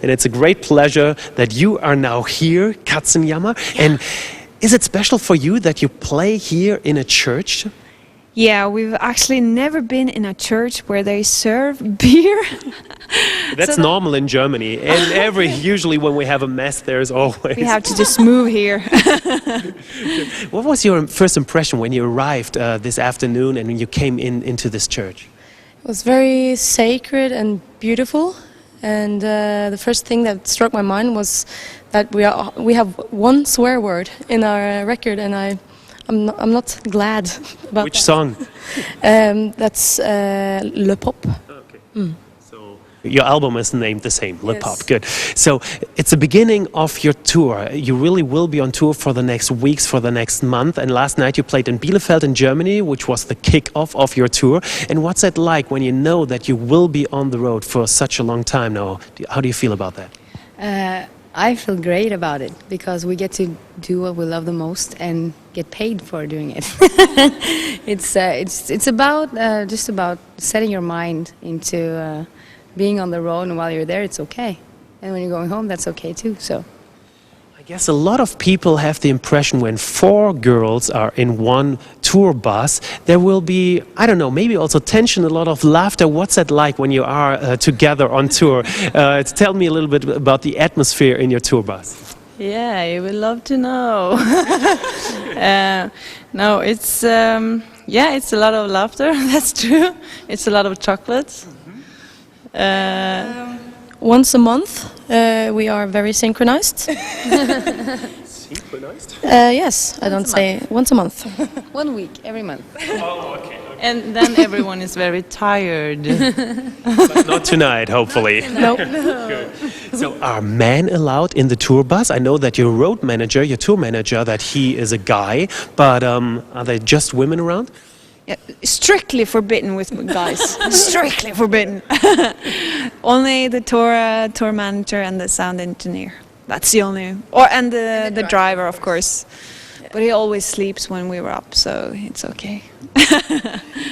and it's a great pleasure that you are now here, Katzenjammer. And is it special for you that you play here in a church? Yeah, we've actually never been in a church where they serve beer. That's So normal in Germany, and usually when we have a mess, there's always. we have to just move here. What was your first impression when you arrived this afternoon and when you came into this church? It was very sacred and beautiful, and the first thing that struck my mind was that we have one swear word in our record, and I'm not glad about Which that. song? That's Le Pop. Okay. So your album is named the same, Le Yes. Pop. Good. So it's the beginning of your tour. You really will be on tour for the next weeks, for the next month. And last night you played in Bielefeld in Germany, which was the kick-off of your tour. And what's it like when you know that you will be on the road for such a long time now? How do you feel about that? I feel great about it because we get to do what we love the most and get paid for doing it. It's about just about setting your mind into being on the road, and while you're there, it's okay. And when you're going home, that's okay too. So. I guess a lot of people have the impression when 4 girls are in one tour bus, there will be, I don't know, maybe also tension, a lot of laughter. What's that like when you are together on tour? Tell me a little bit about the atmosphere in your tour bus. Yeah, you would love to know. No, it's it's a lot of laughter. That's true. It's a lot of chocolates. Once a month, we are very synchronized. Synchronized? Yes, I don't say once a month. 1 week, every month. Oh, okay. And then everyone is very tired. But not tonight, hopefully. Nope. So are men allowed in the tour bus? I know that your road manager, your tour manager, that he is a guy, but are there just women around? Yeah, strictly forbidden with guys. Strictly forbidden. Only the tour manager and the sound engineer. That's the only, and the driver, of course. But he always sleeps when we were up, so it's okay.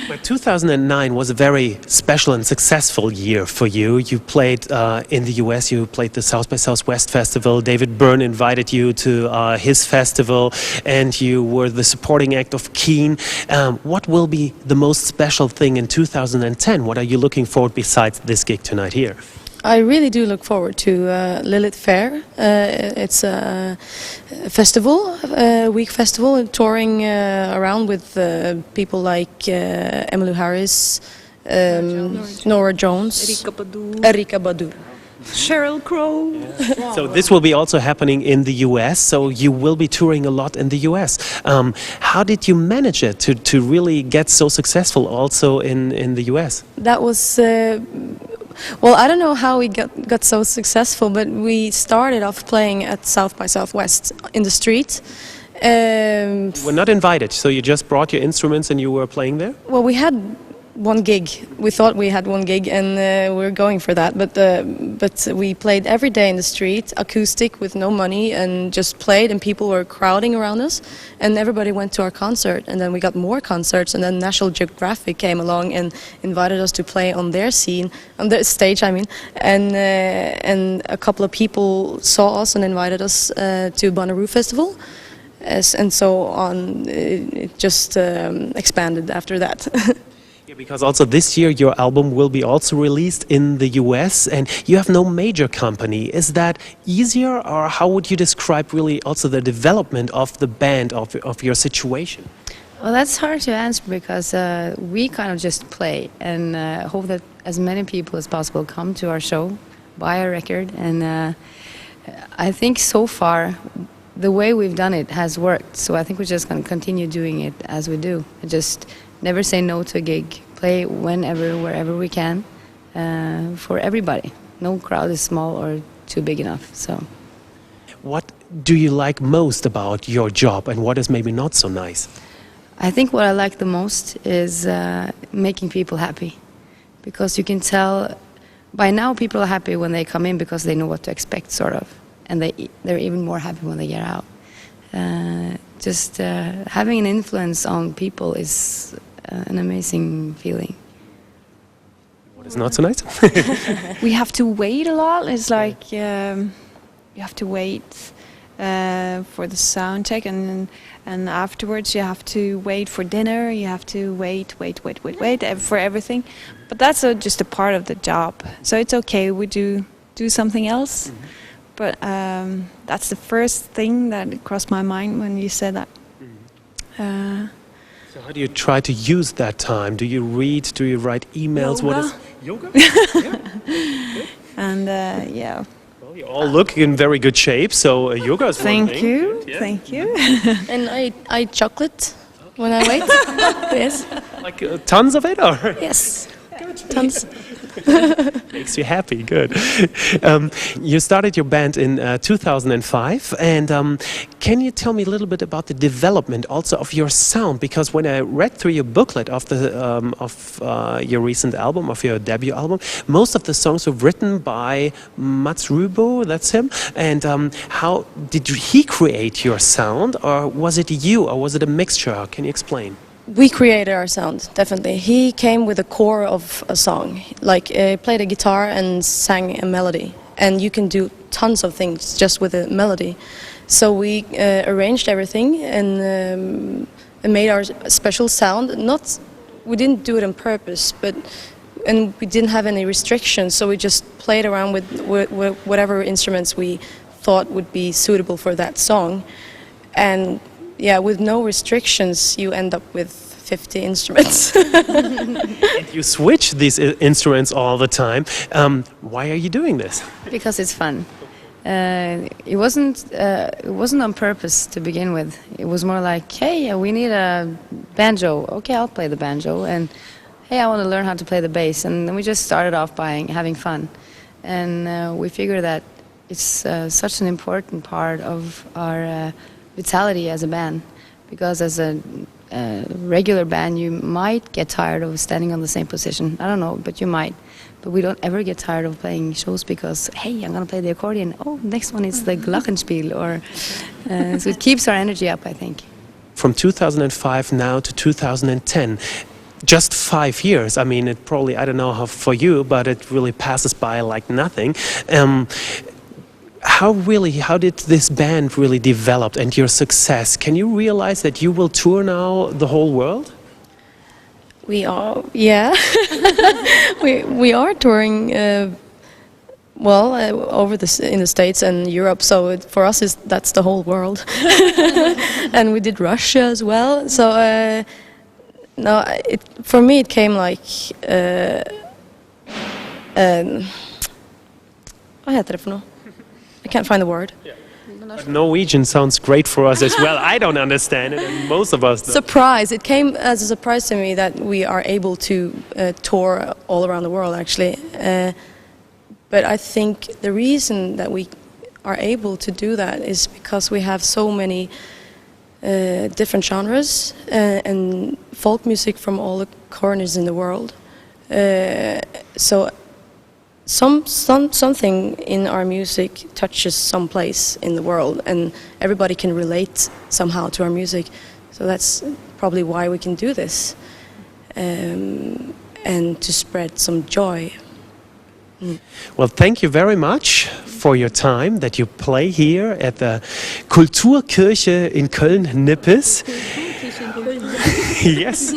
But 2009 was a very special and successful year for you. You played in the US, you played the South by Southwest Festival. David Byrne invited you to his festival, and you were the supporting act of Keen. What will be the most special thing in 2010? What are you looking forward besides this gig tonight here? I really do look forward to Lilith Fair. It's a festival, a week festival, touring around with people like Emmylou Harris, Nora Jones, Erykah Badu. Sheryl Crow. So this will be also happening in the US, so you will be touring a lot in the US. How did you manage it to really get so successful also in the US? That was, well, I don't know how we got so successful, but we started off playing at South by Southwest in the street. You were not invited, so you just brought your instruments and you were playing there? Well, we had one gig. We thought we had one gig, and we were going for that. But we played every day in the street, acoustic, with no money, and just played. And people were crowding around us, and everybody went to our concert. And then we got more concerts, and then National Geographic came along and invited us to play on their scene, on their stage. I mean, and a couple of people saw us and invited us to Bonnaroo Festival. And so on. It just expanded after that. Yeah, because also this year your album will be also released in the US, and you have no major company. Is that easier, or how would you describe really also the development of the band, of your situation? Well, that's hard to answer because we kind of just play and hope that as many people as possible come to our show, buy our record, and I think so far the way we've done it has worked. So I think we're just going to continue doing it as we do. Just never say no to a gig. Play whenever, wherever we can, for everybody. No crowd is small or too big enough. So, what do you like most about your job, and what is maybe not so nice? I think what I like the most is making people happy, because you can tell by now people are happy when they come in because they know what to expect, sort of, and they're even more happy when they get out. Just having an influence on people is an amazing feeling. It's not so nice. We have to wait a lot. It's like you have to wait for the sound check, and afterwards you have to wait for dinner. You have to wait for everything. But that's just a part of the job. So it's okay. We do something else. But that's the first thing that crossed my mind when you said that. So how do you try to use that time? Do you read? Do you write emails? What is yoga? And yeah. Well, you all look in very good shape, so yoga is one Thank thing. you. Good, yeah. Thank you. And I eat chocolate when I wait. Yes. Like tons of it, or Yes. Tons. makes you happy? Good. You started your band in 2005, and can you tell me a little bit about the development also of your sound? Because when I read through your booklet of your recent album, of your debut album, most of the songs were written by Mats Rubo, that's him. And how did he create your sound, or was it you, or was it a mixture? Can you explain? We created our sound, definitely. He came with the core of a song, like played a guitar and sang a melody. And you can do tons of things just with a melody. So we arranged everything and made our special sound. We didn't do it on purpose, and we didn't have any restrictions. So we just played around with whatever instruments we thought would be suitable for that song. And yeah, with no restrictions, you end up with 50 instruments. And you switch these instruments all the time. Why are you doing this? Because it's fun. It wasn't on purpose to begin with. It was more like, hey, we need a banjo. Okay, I'll play the banjo. And hey, I want to learn how to play the bass. And then we just started off by having fun. And we figured that it's such an important part of our vitality as a band, because as a regular band you might get tired of standing on the same position. I don't know, but you might. But we don't ever get tired of playing shows because, hey, I'm going to play the accordion. Oh, next one is the glockenspiel. So it keeps our energy up, I think. From 2005 now to 2010, just 5 years. I mean, it probably, I don't know how for you, but it really passes by like nothing. How did this band really develop and your success? Can you realize that you will tour now the whole world? We are, yeah. we are touring, over in the States and Europe. So for us, that's the whole world. And we did Russia as well. So no, for me it came like vad heter det för något? I can't find the word. But Norwegian sounds great for us as well. I don't understand it, and most of us don't. Surprise! It came as a surprise to me that we are able to tour all around the world, actually. But I think the reason that we are able to do that is because we have so many different genres and folk music from all the corners in the world. So something in our music touches some place in the world, and everybody can relate somehow to our music. So that's probably why we can do this, and to spread some joy. Well, thank you very much for your time that you play here at the Kulturkirche in Köln-Nippes. Yes.